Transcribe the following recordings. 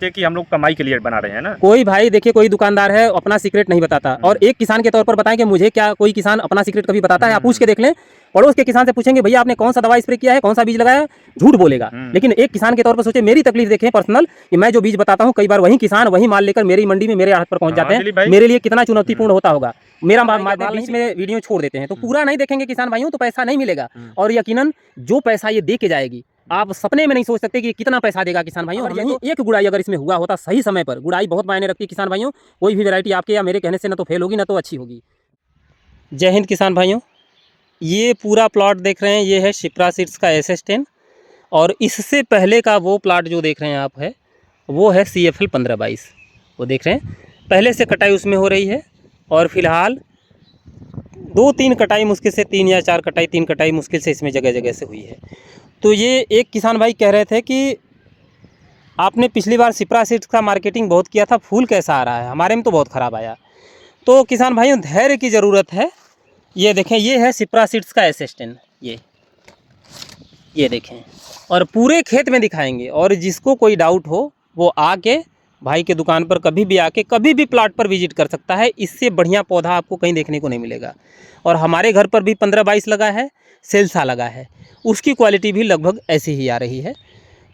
कि हम लोग कमाई के लिए बना रहे हैं ना। कोई भाई देखिए, कोई दुकानदार है अपना सीक्रेट नहीं बताता। और एक किसान के तौर पर बताएं कि मुझे क्या कोई किसान अपना सीक्रेट कभी बताता है? आप पूछ के देख लें, पड़ोस के किसान से पूछेंगे भैया आपने कौन सा दवा स्प्रे किया है, कौन सा बीज लगाया है, झूठ बोलेगा। लेकिन एक किसान के तौर पर सोचे, मेरी तकलीफ देखें पर्सनल, कि मैं जो बीज बताता हूँ कई बार वही किसान वही माल लेकर मेरी मंडी में मेरे हाथ पर पहुंच जाते हैं। मेरे लिए कितना चुनौतीपूर्ण होता होगा। मेरा माल बीच में वीडियो छोड़ देते हैं तो पूरा नहीं देखेंगे किसान भाइयों, तो पैसा नहीं मिलेगा। और यकीनन जो पैसा ये दे के जाएगी, आप सपने में नहीं सोच सकते कि कितना पैसा देगा किसान भाइयों। और यही एक गुड़ाई अगर इसमें हुआ होता सही समय पर, गुड़ाई बहुत मायने रखती है किसान भाइयों। कोई भी वैरायटी आपके या मेरे कहने से ना तो फेल होगी ना तो अच्छी होगी। जय हिंद किसान भाइयों, ये पूरा प्लॉट देख रहे हैं, ये है शिप्रा सीड्स का SS10। और इससे पहले का वो प्लॉट जो देख रहे हैं आप है, वो है CFL 1522। वो देख रहे हैं पहले से कटाई उसमें हो रही है। और फिलहाल 2-3 कटाई मुश्किल से, 3 या 4 कटाई, 3 कटाई मुश्किल से इसमें जगह जगह से हुई है। तो ये एक किसान भाई कह रहे थे कि आपने पिछली बार शिप्रा सीड्स का मार्केटिंग बहुत किया था, फूल कैसा आ रहा है? हमारे में तो बहुत ख़राब आया। तो किसान भाइयों धैर्य की ज़रूरत है। ये देखें, ये है शिप्रा सीड्स का SS10। ये देखें, और पूरे खेत में दिखाएंगे। और जिसको कोई डाउट हो वो आके भाई के दुकान पर कभी भी आके कभी भी प्लाट पर विजिट कर सकता है। इससे बढ़िया पौधा आपको कहीं देखने को नहीं मिलेगा। और हमारे घर पर भी 1522 लगा है, सेल्सा लगा है, उसकी क्वालिटी भी लगभग ऐसी ही आ रही है।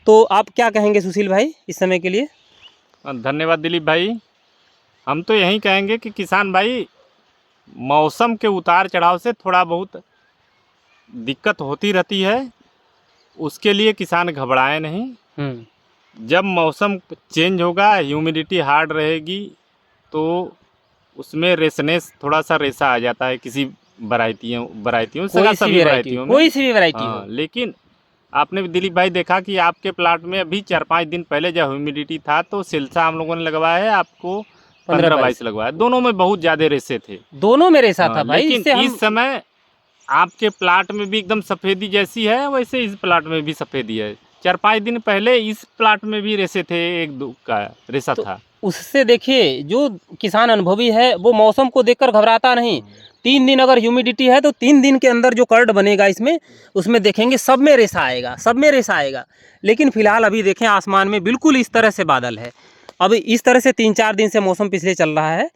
तो आप क्या कहेंगे सुशील भाई इस समय के लिए? धन्यवाद दिलीप भाई। हम तो यही कहेंगे कि किसान भाई, मौसम के उतार चढ़ाव से थोड़ा बहुत दिक्कत होती रहती है, उसके लिए किसान घबराए नहीं। जब मौसम चेंज होगा, ह्यूमिडिटी हार्ड रहेगी, तो उसमें रेसनेस, थोड़ा सा रेसा आ जाता है किसी वैरायटियों सभी वैरायटियों में, कोई सी भी वैरायटी हो। लेकिन आपने दिलीप भाई देखा कि आपके प्लाट में अभी 4-5 दिन पहले जब ह्यूमिडिटी था तो सिलसा हम लोगों ने लगवाया है, आपको 1522 लगवाया। दोनों में बहुत ज़्यादा रेसे थे, दोनों में रेसा था भाई। लेकिन इस समय आपके प्लाट में भी एकदम सफ़ेदी जैसी है, वैसे इस प्लाट में भी सफ़ेदी है। 4-5 दिन पहले इस प्लाट में भी रेसे थे, 1-2 का रेसा था। उससे देखिए, जो किसान अनुभवी है वो मौसम को देखकर घबराता नहीं। 3 दिन अगर ह्यूमिडिटी है तो 3 दिन के अंदर जो कर्ड बनेगा इसमें, उसमें देखेंगे सब में रेसा आएगा, सब में रेसा आएगा। लेकिन फिलहाल अभी देखें आसमान में बिल्कुल इस तरह से बादल है। अभी इस तरह से 3-4 दिन से मौसम पिछले चल रहा है।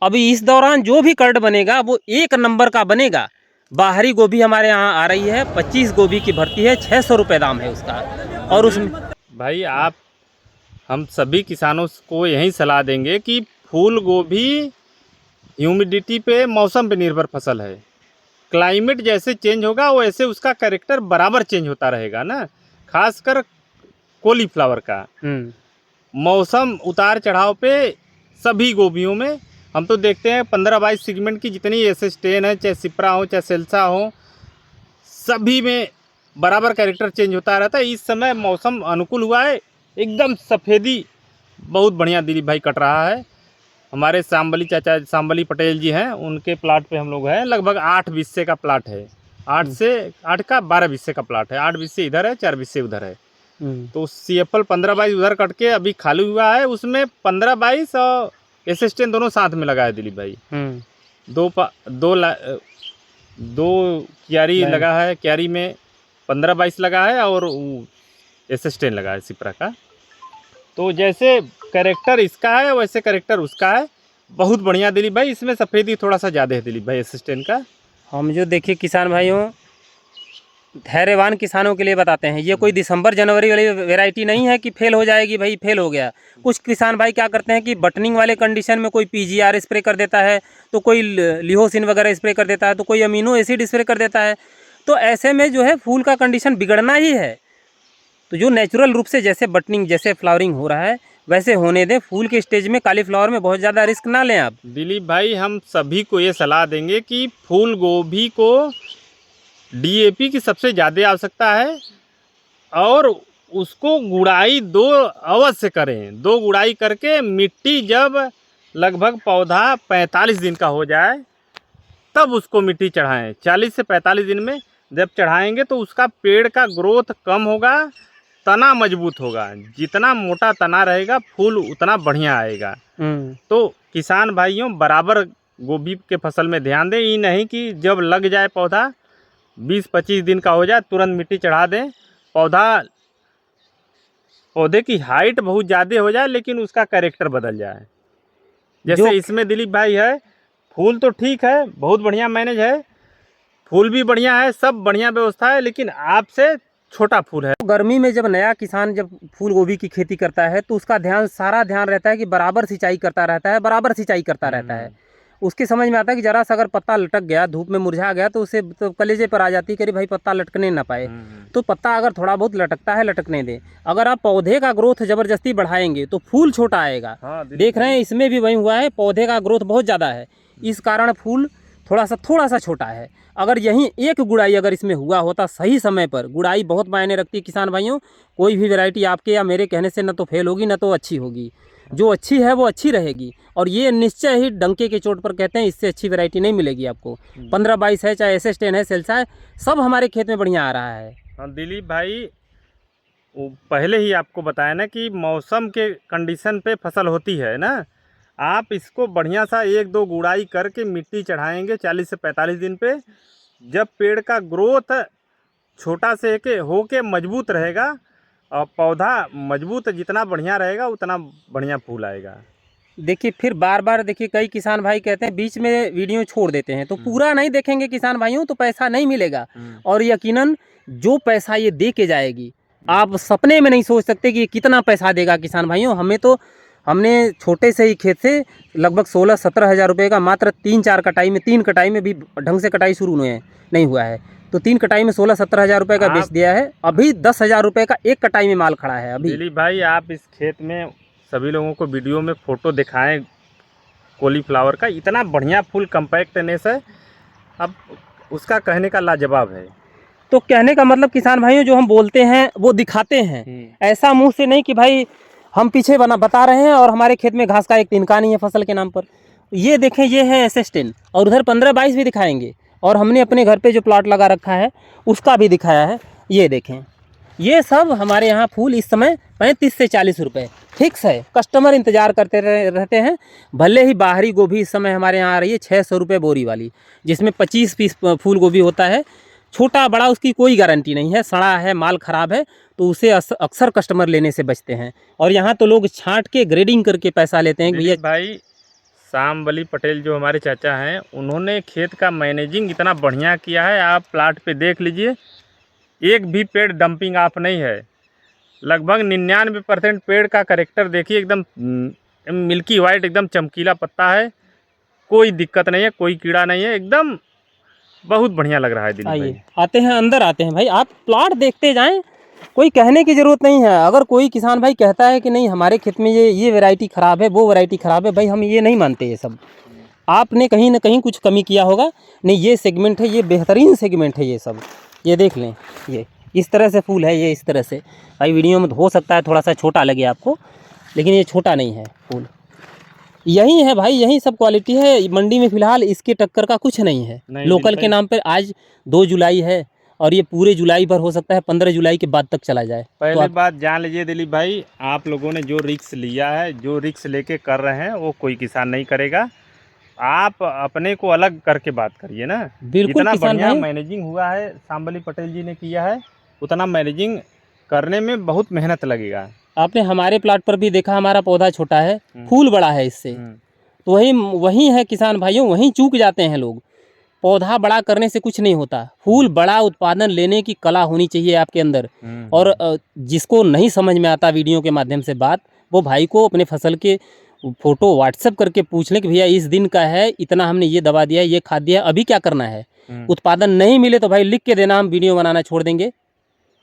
अभी इस दौरान जो भी कर्ड बनेगा वो 1 नंबर का बनेगा। बाहरी गोभी हमारे यहाँ आ रही है, 25 गोभी की भर्ती है, 600 रुपये दाम है उसका। और उसमें भाई हम सभी किसानों को यही सलाह देंगे कि फूल गोभी ह्यूमिडिटी पे, मौसम पे निर्भर फसल है। क्लाइमेट जैसे चेंज होगा वैसे उसका कैरेक्टर बराबर चेंज होता रहेगा ना। खासकर कॉलीफ्लावर का मौसम उतार चढ़ाव पे सभी गोभियों में हम तो देखते हैं 15-22 सेगमेंट की जितनी SS10 है, चाहे सिप्रा हो चाहे सेल्सा हो, सभी में बराबर कैरेक्टर चेंज होता रहता है। इस समय मौसम अनुकूल हुआ है, एकदम सफ़ेदी बहुत बढ़िया दिलीप भाई कट रहा है। हमारे सांबली पटेल जी हैं, उनके प्लाट पे हम लोग हैं। लगभग 8 बिस्से का प्लाट है, 8 का 12 बिस्से का प्लाट है। 8 बिस्से इधर है, 4 बिस्से उधर है। तो CFL 1522 उधर कट के अभी खाली हुआ है, उसमें 1522 और SS10 दोनों साथ में लगा है दिलीप भाई। दो क्यारी लगा है, क्यारी में 1522 लगा है और SS10 लगा है सिप्रा का। तो जैसे कैरेक्टर इसका है वैसे कैरेक्टर उसका है। बहुत बढ़िया दिलीप भाई, इसमें सफ़ेदी थोड़ा सा ज़्यादा है दिलीप भाई SS10 का। हम जो देखिए किसान भाइयों, धैर्यवान किसानों के लिए बताते हैं, ये कोई दिसंबर जनवरी वाली वैरायटी नहीं है कि फेल हो जाएगी भाई, फेल हो गया। कुछ किसान भाई क्या करते हैं कि बटनिंग वाले कंडीशन में कोई PGR स्प्रे कर देता है, तो कोई लिहोसिन वगैरह स्प्रे कर देता है, तो कोई अमीनो एसिड स्प्रे कर देता है। तो ऐसे में जो है फूल का कंडीशन बिगड़ना ही है। तो जो नेचुरल रूप से जैसे बटनिंग, जैसे फ्लावरिंग हो रहा है वैसे होने दें। फूल के स्टेज में कालीफ्लावर में बहुत ज़्यादा रिस्क ना लें आप। दिलीप भाई हम सभी को ये सलाह देंगे कि फूल गोभी को DAP की सबसे ज़्यादा आवश्यकता है, और उसको गुड़ाई 2 अवश्य करें। 2 गुड़ाई करके मिट्टी जब लगभग पौधा 45 दिन का हो जाए तब उसको मिट्टी चढ़ाएं। 40 से 45 दिन में जब चढ़ाएंगे तो उसका पेड़ का ग्रोथ कम होगा, तना मजबूत होगा। जितना मोटा तना रहेगा फूल उतना बढ़िया आएगा। तो किसान भाइयों बराबर गोभी के फसल में ध्यान दें। ये नहीं कि जब लग जाए पौधा 20-25 दिन का हो जाए तुरंत मिट्टी चढ़ा दें। पौधा पौधे की हाइट बहुत ज़्यादा हो जाए लेकिन उसका कैरेक्टर बदल जाए। जैसे इसमें दिलीप भाई है, फूल तो ठीक है, बहुत बढ़िया मैनेज है, फूल भी बढ़िया है, सब बढ़िया व्यवस्था है, लेकिन आपसे छोटा फूल है। गर्मी में जब नया किसान जब फूल गोभी की खेती करता है तो उसका सारा ध्यान रहता है कि बराबर सिंचाई करता रहता है, बराबर सिंचाई करता रहता है। उसके समझ में आता है कि जरा सा अगर पत्ता लटक गया, धूप में मुरझा गया, तो उसे तो कलेजे पर आ जाती है कि अरे भाई पत्ता लटकने ना पाए। तो पत्ता अगर थोड़ा बहुत लटकता है, लटकने दें। अगर आप पौधे का ग्रोथ ज़बरदस्ती बढ़ाएंगे तो फूल छोटा आएगा। देख रहे हैं इसमें भी वही हुआ है, पौधे का ग्रोथ बहुत ज़्यादा है, इस कारण फूल थोड़ा सा छोटा है। अगर यहीं एक गुड़ाई अगर इसमें हुआ होता सही समय पर, गुड़ाई बहुत मायने रखती है किसान भाइयों। कोई भी वैरायटी आपके या मेरे कहने से न तो फेल होगी न तो अच्छी होगी। जो अच्छी है वो अच्छी रहेगी, और ये निश्चय ही डंके के चोट पर कहते हैं इससे अच्छी वैरायटी नहीं मिलेगी आपको। 15-22 है, चाहे SS10 है, सेल्सा है, सब हमारे खेत में बढ़िया आ रहा है। हाँ दिलीप भाई, वो पहले ही आपको बताया ना कि मौसम के कंडीशन पे फसल होती है ना। आप इसको बढ़िया सा 1-2 गुड़ाई करके मिट्टी चढ़ाएंगे 40 से 45 दिन पे, जब पेड़ का ग्रोथ छोटा से होके मजबूत रहेगा, और पौधा मजबूत जितना बढ़िया रहेगा उतना बढ़िया फूल आएगा। देखिए फिर बार बार देखिए कई किसान भाई कहते हैं बीच में वीडियो छोड़ देते हैं, तो पूरा नहीं देखेंगे किसान भाइयों तो पैसा नहीं मिलेगा। और यकीनन जो पैसा ये दे के जाएगी, आप सपने में नहीं सोच सकते कि ये कितना पैसा देगा किसान भाइयों। हमने छोटे से ही खेत से लगभग 16-17 हज़ार रुपये का मात्र 3-4 कटाई में, 3 कटाई में भी ढंग से कटाई शुरू नहीं हुआ है, तो 3 कटाई में 16-17 हज़ार रुपये का बेच दिया है। अभी 10 हज़ार रुपये का एक कटाई में माल खड़ा है अभी। दिलीप भाई, आप इस खेत में सभी लोगों को वीडियो में फ़ोटो दिखाएं कॉलीफ्लावर का, इतना बढ़िया फुल कम्पैक्टनेस है, अब उसका कहने का लाजवाब है। तो कहने का मतलब किसान भाइयों, जो हम बोलते हैं वो दिखाते हैं, ऐसा मुंह से नहीं कि भाई हम पीछे बता रहे हैं और हमारे खेत में घास का एक तिनका नहीं है फसल के नाम पर। ये देखें, ये है SS10, और उधर 15-22 भी दिखाएंगे, और हमने अपने घर पे जो प्लॉट लगा रखा है उसका भी दिखाया है। ये देखें, ये सब हमारे यहाँ फूल इस समय 35 से 40 रुपये फिक्स है। कस्टमर इंतज़ार करते रहते हैं। भले ही बाहरी गोभी इस समय हमारे यहाँ आ रही है 600 रुपये बोरी वाली, जिसमें 25 पीस फूल गोभी होता है। छोटा बड़ा उसकी कोई गारंटी नहीं है, सड़ा है, माल ख़राब है, तो उसे अक्सर कस्टमर लेने से बचते हैं। और यहाँ तो लोग छांट के ग्रेडिंग करके पैसा लेते हैं। भैया भाई, शामबली पटेल जो हमारे चाचा हैं, उन्होंने खेत का मैनेजिंग इतना बढ़िया किया है। आप प्लाट पे देख लीजिए, एक भी पेड़ डंपिंग ऑफ नहीं है। लगभग 99% पेड़ का कैरेक्टर देखिए, एकदम मिल्की वाइट, एकदम चमकीला पत्ता है, कोई दिक्कत नहीं है, कोई कीड़ा नहीं है, एकदम बहुत बढ़िया लग रहा है। दिलीप भाई, आते हैं, अंदर आते हैं भाई, आप प्लाट देखते जाएं, कोई कहने की ज़रूरत नहीं है। अगर कोई किसान भाई कहता है कि नहीं हमारे खेत में ये वैरायटी ख़राब है, वो वैरायटी ख़राब है, भाई हम ये नहीं मानते। ये सब आपने कहीं ना कहीं कुछ कमी किया होगा। नहीं, ये सेगमेंट है, ये बेहतरीन सेगमेंट है। ये सब ये देख लें, ये इस तरह से फूल है, ये इस तरह से। भाई वीडियो में हो सकता है थोड़ा सा छोटा लगे आपको, लेकिन ये छोटा नहीं है फूल। यही है भाई, यही सब क्वालिटी है मंडी में। फ़िलहाल इसके टक्कर का कुछ नहीं है। लोकल के नाम पर आज 2 जुलाई है, और ये पूरे जुलाई भर हो सकता है 15 जुलाई के बाद तक चला जाए। पहले बात जान लीजिए दिलीप भाई, आप लोगों ने जो रिस्क लिया है, जो रिस्क लेके कर रहे हैं, वो कोई किसान नहीं करेगा। आप अपने को अलग करके बात करिए ना। बिल्कुल, इतना बढ़िया मैनेजिंग हुआ है, शामबली पटेल जी ने किया है, उतना मैनेजिंग करने में बहुत मेहनत लगेगा। आपने हमारे प्लाट पर भी देखा, हमारा पौधा छोटा है, फूल बड़ा है इससे। तो वही है किसान भाइयों, वहीं चूक जाते हैं लोग। पौधा बड़ा करने से कुछ नहीं होता, फूल बड़ा उत्पादन लेने की कला होनी चाहिए आपके अंदर। और जिसको नहीं समझ में आता वीडियो के माध्यम से बात, वो भाई को अपने फसल के फ़ोटो व्हाट्सएप करके पूछ लें कि भैया इस दिन का है, इतना हमने ये दवा दिया है, ये खाद दिया है, अभी क्या करना है। उत्पादन नहीं मिले तो भाई लिख के देना, हम वीडियो बनाना छोड़ देंगे।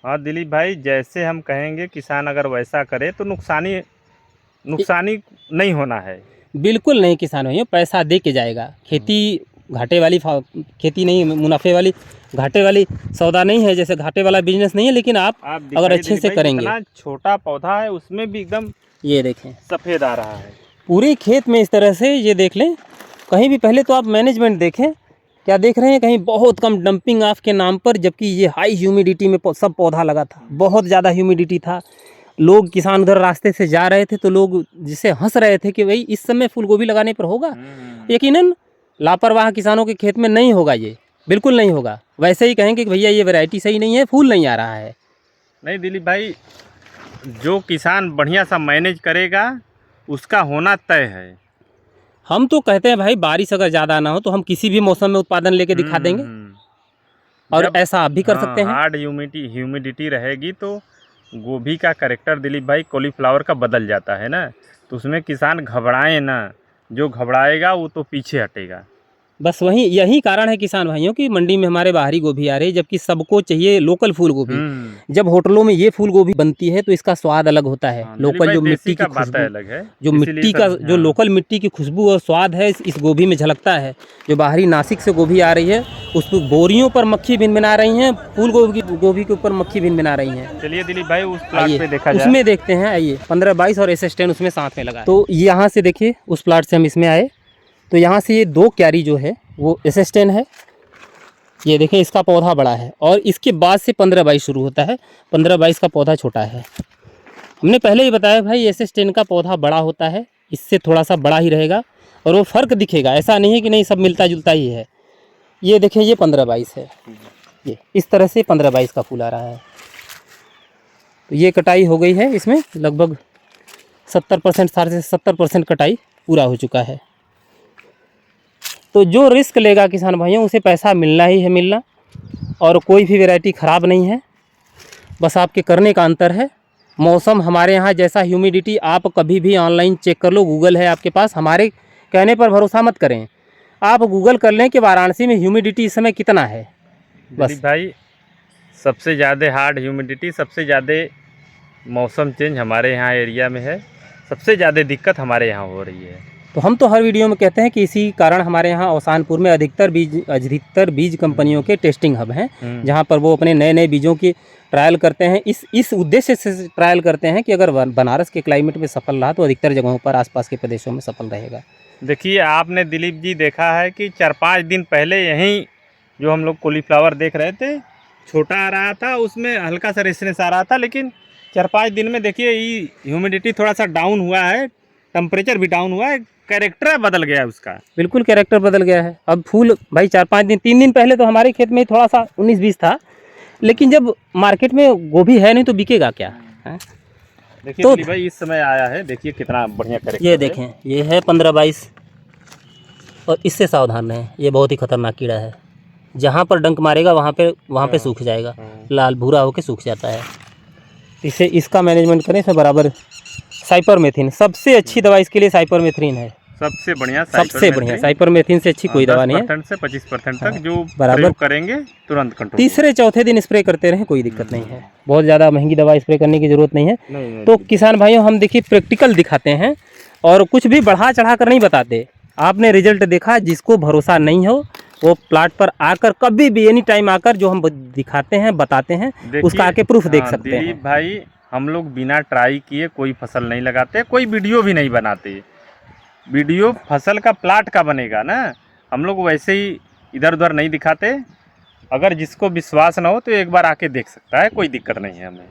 हाँ दिलीप भाई, जैसे हम कहेंगे किसान अगर वैसा करे तो नुकसानी नहीं होना है। बिल्कुल नहीं किसान भाइयों, पैसा दे के जाएगा। खेती घाटे वाली खेती नहीं, मुनाफे वाली घाटे वाली सौदा नहीं है, जैसे घाटे वाला बिजनेस नहीं है। लेकिन आप अगर अच्छे से करेंगे। इतना छोटा पौधा है, उसमें भी एकदम ये देखें सफ़ेद आ रहा है पूरे खेत में इस तरह से। ये देख लें, कहीं भी पहले तो आप मैनेजमेंट देखें, क्या देख रहे हैं, कहीं बहुत कम डंपिंग ऑफ के नाम पर, जबकि ये हाई ह्यूमिडिटी में सब पौधा लगा था, बहुत ज़्यादा ह्यूमिडिटी था। लोग किसान उधर रास्ते से जा रहे थे तो लोग जिससे हंस रहे थे कि भाई इस समय फूल गोभी लगाने पर होगा। यकीनन लापरवाह किसानों के खेत में नहीं होगा, ये बिल्कुल नहीं होगा। वैसे ही कहेंगे कि भैया ये वैरायटी सही नहीं है, फूल नहीं आ रहा है। नहीं दिलीप भाई, जो किसान बढ़िया सा मैनेज करेगा उसका होना तय है। हम तो कहते हैं भाई बारिश अगर ज़्यादा ना हो तो हम किसी भी मौसम में उत्पादन लेके दिखा देंगे, और जब ऐसा आप भी कर सकते हैं। हार्ड ह्यूमिडिटी रहेगी तो गोभी का कैरेक्टर दिलीप भाई कॉलीफ्लावर का बदल जाता है ना, तो उसमें किसान घबराए ना, जो घबराएगा वो तो पीछे हटेगा। बस वही यही कारण है किसान भाइयों की मंडी में हमारे बाहरी गोभी आ रही है, जबकि सबको चाहिए लोकल फूल गोभी। जब होटलों में ये फूल गोभी बनती है तो इसका स्वाद अलग होता है। लोकल जो मिट्टी की खुशबू अलग है, जो मिट्टी का जो लोकल मिट्टी की खुशबू और स्वाद है इस गोभी में झलकता है। जो बाहरी नासिक से गोभी आ रही है उस पर बोरियों पर मक्खी भिनभिना रही हैं, फूल गोभी के ऊपर मक्खी भिनभिना रही हैं। चलिए दिलीप भाई उस प्लाट पे देखा जाए, उसमें देखते हैं। आइए 15-22 और SS10 उसमें साथ में लगा है। तो यहाँ से देखिए उस प्लाट से हम इसमें आए तो यहाँ से ये 2 क्यारी जो है वो SS10 है। ये देखें इसका पौधा बड़ा है और इसके बाद से 15-22 शुरू होता है। 15-22 का पौधा छोटा है। हमने पहले ही बताया भाई SS10 का पौधा बड़ा होता है, इससे थोड़ा सा बड़ा ही रहेगा और वो फ़र्क दिखेगा। ऐसा नहीं है कि नहीं सब मिलता जुलता ही है। ये देखें ये 15-22 है, ये इस तरह से 15-22 का फूल आ रहा है। तो ये कटाई हो गई है, इसमें लगभग 70% 60 से 70% कटाई पूरा हो चुका है। तो जो रिस्क लेगा किसान भाइयों उसे पैसा मिलना ही है मिलना, और कोई भी वैरायटी ख़राब नहीं है, बस आपके करने का अंतर है। मौसम हमारे यहाँ जैसा ह्यूमिडिटी आप कभी भी ऑनलाइन चेक कर लो, गूगल है आपके पास, हमारे कहने पर भरोसा मत करें। आप गूगल कर लें कि वाराणसी में ह्यूमिडिटी इस समय कितना है। बस भाई सबसे ज़्यादा हार्ड ह्यूमिडिटी, सबसे ज़्यादा मौसम चेंज हमारे यहाँ एरिया में है, सबसे ज़्यादा दिक्कत हमारे यहाँ हो रही है। तो हम तो हर वीडियो में कहते हैं कि इसी कारण हमारे यहाँ औसानपुर में अधिकतर बीज कंपनियों के टेस्टिंग हब हैं, जहाँ पर वो अपने नए नए बीजों की ट्रायल करते हैं। इस उद्देश्य से ट्रायल करते हैं कि अगर बनारस के क्लाइमेट में सफल रहा तो अधिकतर जगहों पर आसपास के प्रदेशों में सफल रहेगा। देखिए आपने दिलीप जी देखा है कि 4-5 दिन पहले यहीं जो हम लोग कॉलीफ्लावर देख रहे थे छोटा आ रहा था, उसमें हल्का सा रेसनेस आ रहा था, लेकिन 4-5 दिन में देखिए ये ह्यूमिडिटी थोड़ा सा डाउन हुआ है, टेम्परेचर भी डाउन हुआ है, कैरेक्टर बदल गया है उसका। बिल्कुल कैरेक्टर बदल गया है। अब फूल भाई 4-5 दिन 3 दिन पहले तो हमारे खेत में थोड़ा सा 19-20 था, लेकिन जब मार्केट में गोभी है नहीं तो बिकेगा क्या है? देखिए तो भाई इस समय आया है, देखिए कितना बढ़िया कैरेक्टर। ये देखें ये है 15-22 और इससे सावधान रहें, ये बहुत ही खतरनाक कीड़ा है। जहाँ पर डंक मारेगा वहाँ पे सूख जाएगा, लाल भूरा होकर सूख जाता है। इसे इसका मैनेजमेंट करें इसे बराबर। साइपरमेथ्रिन सबसे अच्छी दवा इसके लिए साइपरमेथ्रिन है, सबसे बढ़िया साइपरमेथ्रिन से अच्छी कोई दवा नहीं है। 10% से 25% तक जो बराबर करेंगे तुरंत कंट्रोल। तीसरे चौथे दिन स्प्रे करते रहें, कोई दिक्कत नहीं है। बहुत ज़्यादा महंगी दवा स्प्रे करने की ज़रूरत नहीं है। तो किसान भाइयों हम देखिए प्रैक्टिकल दिखाते हैं और कुछ भी बढ़ा चढ़ा कर नहीं बताते। आपने रिजल्ट देखा, जिसको भरोसा नहीं हो वो प्लाट पर आकर कभी भी एनी टाइम आकर जो हम दिखाते हैं बताते हैं उसका आके प्रूफ देख सकते हैं। दिलीप भाई हम लोग बिना ट्राई किए कोई फसल नहीं लगाते, कोई वीडियो भी नहीं बनाते। वीडियो फसल का प्लाट का बनेगा ना, हम लोग वैसे ही इधर उधर नहीं दिखाते। अगर जिसको विश्वास ना हो तो एक बार आके देख सकता है, कोई दिक्कत नहीं है हमें।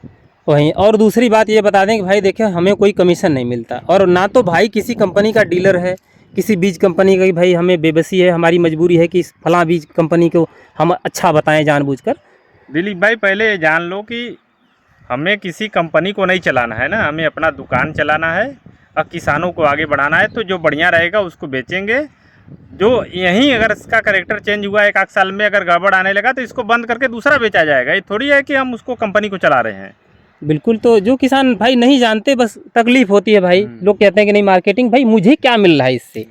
वहीं और दूसरी बात ये बता दें कि भाई देखिए हमें कोई कमीशन नहीं मिलता, और ना तो भाई किसी कंपनी का डीलर है, किसी बीज कंपनी का। भाई हमें बेबसी है, हमारी मजबूरी है कि इस फलां बीज कंपनी को हम अच्छा बताएं जानबूझकर। दिलीप भाई पहले ये जान लो कि हमें किसी कंपनी को नहीं चलाना है ना, हमें अपना दुकान चलाना है और किसानों को आगे बढ़ाना है। तो जो बढ़िया रहेगा उसको बेचेंगे। जो यहीं अगर इसका कैरेक्टर चेंज हुआ 1 साल में, अगर गड़बड़ आने लगा तो इसको बंद करके दूसरा बेचा जाएगा। ये थोड़ी है कि हम उसको कंपनी को चला रहे हैं। बिल्कुल। तो जो किसान भाई नहीं जानते, बस तकलीफ होती है भाई। लोग कहते हैं कि नहीं मार्केटिंग, भाई मुझे क्या मिल रहा है इससे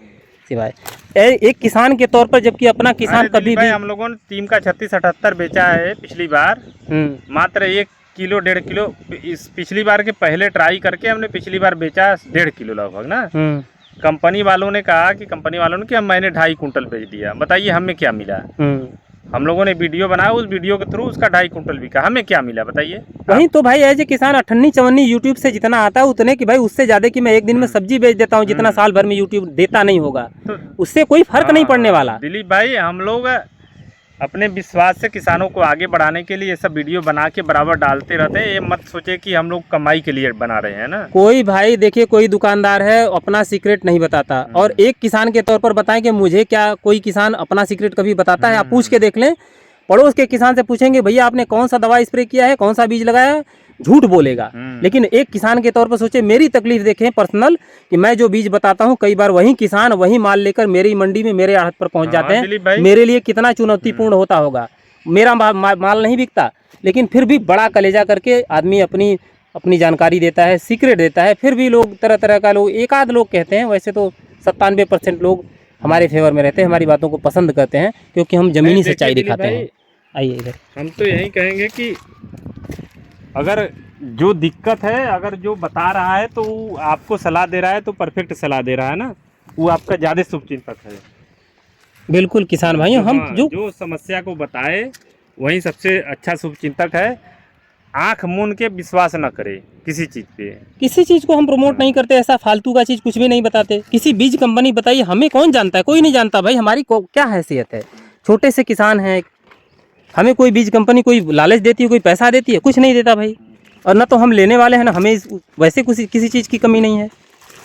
सिवाय एक किसान के तौर पर, जबकि अपना किसान कभी भी। हम लोगों ने टीम का 36-78 बेचा है पिछली बार, मात्र 1 किलो 1.5 किलो। इस पिछली बार के पहले ट्राई करके हमने पिछली बार बेचा 1.5 किलो लगभग ना। कंपनी वालों ने कहा कि मैंने 2.5 कुंटल बेच दिया। बताइए हमें क्या मिला? हम लोगों ने वीडियो बनाया, उस वीडियो के थ्रू उसका 2.5 कुंटल बिका। हमें क्या मिला बताइए? वहीं तो भाई एज ए किसान 98-54 यूट्यूब से जितना आता है उतने की भाई उससे ज्यादा कि मैं एक दिन में सब्जी बेच देता हूँ, जितना साल भर में यूट्यूब देता नहीं होगा, तो उससे कोई फर्क नहीं पड़ने वाला। दिलीप भाई हम लोग अपने विश्वास से किसानों को आगे बढ़ाने के लिए ये सब वीडियो बना के बराबर डालते रहते हैं। ये मत सोचे कि हम लोग कमाई के लिए बना रहे हैं ना। कोई भाई देखिए कोई दुकानदार है अपना सीक्रेट नहीं बताता, और एक किसान के तौर पर बताएं कि मुझे क्या कोई किसान अपना सीक्रेट कभी बताता है? आप पूछ के देख लें। पड़ोस के किसान से पूछेंगे भैया आपने कौन सा दवा स्प्रे किया है, कौन सा बीज लगाया है, झूठ बोलेगा। लेकिन एक किसान के तौर पर सोचे, मेरी तकलीफ देखें पर्सनल, कि मैं जो बीज बताता हूँ कई बार वही किसान वही माल लेकर मेरी मंडी में मेरे आहत पर पहुँच जाते हैं। मेरे लिए कितना चुनौतीपूर्ण होता होगा। मेरा माल नहीं बिकता, लेकिन फिर भी बड़ा कलेजा करके आदमी अपनी जानकारी देता है, सीक्रेट देता है। फिर भी लोग तरह तरह का लोग, एक आध लोग कहते हैं, वैसे तो 97% लोग हमारे फेवर में रहते हैं, हमारी बातों को पसंद करते हैं, क्योंकि हम ज़मीनी सच्चाई दिखाते हैं। आइए इधर। हम तो यही कहेंगे कि अगर जो दिक्कत है, अगर जो बता रहा है तो वो आपको सलाह दे रहा है तो परफेक्ट सलाह दे रहा है ना, वो आपका ज़्यादा शुभचिंतक है। बिल्कुल किसान भाइयों, हम जो समस्या को बताए वही सबसे अच्छा शुभचिंतक है। आंख मूंद के विश्वास न करे किसी चीज़ पे। किसी चीज़ को हम प्रमोट नहीं करते, ऐसा फालतू का चीज़ कुछ भी नहीं बताते। किसी बीज कंपनी बताइए, हमें कौन जानता है? कोई नहीं जानता भाई। हमारी क्या हैसियत है? छोटे से किसान हैं, हमें कोई बीज कंपनी कोई लालच देती है, कोई पैसा देती है? कुछ नहीं देता भाई। और ना तो हम लेने वाले हैं, ना हमें वैसे किसी चीज़ की कमी नहीं है।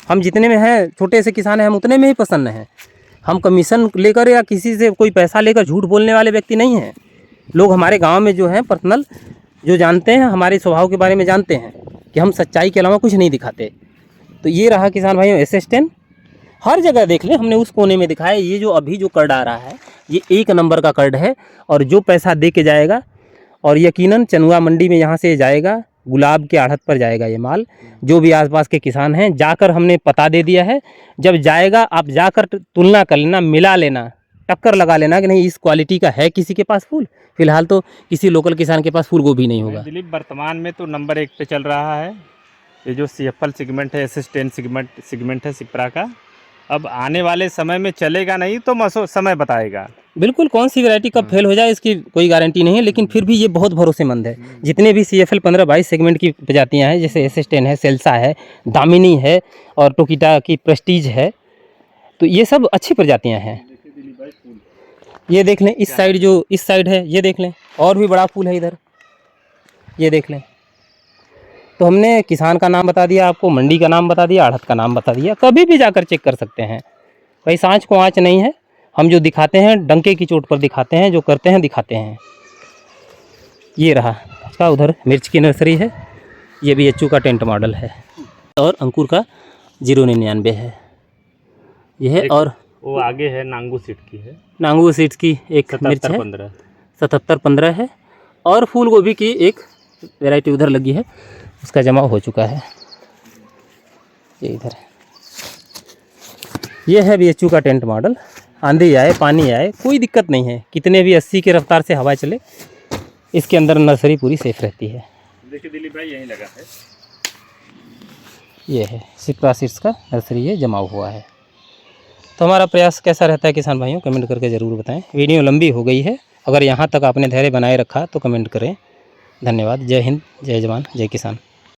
हम जितने में हैं, छोटे से किसान हैं, हम उतने में ही प्रसन्न हैं। हम कमीशन लेकर या किसी से कोई पैसा लेकर झूठ बोलने वाले व्यक्ति नहीं हैं। लोग हमारे गांव में जो हैं पर्सनल जो जानते हैं, हमारे स्वभाव के बारे में जानते हैं कि हम सच्चाई के अलावा कुछ नहीं दिखाते। तो ये रहा किसान भाइयों SS10। हर जगह देख लें, हमने उस कोने में दिखाया। ये जो अभी जो कर्ड आ रहा है, ये 1 नंबर का कर्ड है। और जो पैसा दे के जाएगा, और यकीनन चनुआ मंडी में यहाँ से जाएगा, गुलाब के आढ़त पर जाएगा ये माल। जो भी आसपास के किसान हैं, जाकर हमने पता दे दिया है। जब जाएगा आप जाकर तुलना कर लेना, मिला लेना, टक्कर लगा लेना कि नहीं इस क्वालिटी का है किसी के पास फूल। फिलहाल तो किसी लोकल किसान के पास फूल गोभी नहीं होगा। दिलीप, वर्तमान में तो नंबर 1 पे चल रहा है ये जो CFL सेगमेंट है, SS10 सेगमेंट है सिप्रा का। अब आने वाले समय में चलेगा नहीं तो समय बताएगा। बिल्कुल, कौन सी वैरायटी कब फेल हो जाए इसकी कोई गारंटी नहीं है, लेकिन फिर भी ये बहुत भरोसेमंद है। जितने भी CFL 15-22 सेगमेंट की प्रजातियां हैं, जैसे SS10 है, सेल्सा है, दामिनी है और टोकिटा की प्रेस्टीज है, तो ये सब अच्छी प्रजातियां हैं। ये देख लें, इस साइड है, ये देख लें, और भी बड़ा फूल है इधर, ये देख लें। तो हमने किसान का नाम बता दिया आपको, मंडी का नाम बता दिया, आढ़त का नाम बता दिया। कभी भी जाकर चेक कर सकते हैं भाई, सांच को आँच नहीं है। हम जो दिखाते हैं डंके की चोट पर दिखाते हैं, जो करते हैं दिखाते हैं। ये रहा उसका, उधर मिर्च की नर्सरी है, ये भी HU का टेंट मॉडल है, और अंकुर का 099 है ये है। और वो आगे है नांगू सीड की है, नांगू सीड्स की एक मिर्च है 7715 है। और फूल गोभी की एक वैरायटी उधर लगी है, उसका जमाव हो चुका है। ये इधर है, ये है भी HU का टेंट मॉडल। आंधी आए पानी आए कोई दिक्कत नहीं है, कितने भी 80 की रफ्तार से हवा चले, इसके अंदर नर्सरी पूरी सेफ रहती है। देखिए दिलीप भाई, यहीं लगा है, ये है सिप्रा सीड्स का नर्सरी है, जमाव हुआ है। तो हमारा प्रयास कैसा रहता है किसान भाइयों, कमेंट करके ज़रूर बताएं। वीडियो लंबी हो गई है, अगर यहाँ तक आपने धैर्य बनाए रखा तो कमेंट करें। धन्यवाद। जय हिंद, जय जवान, जय किसान।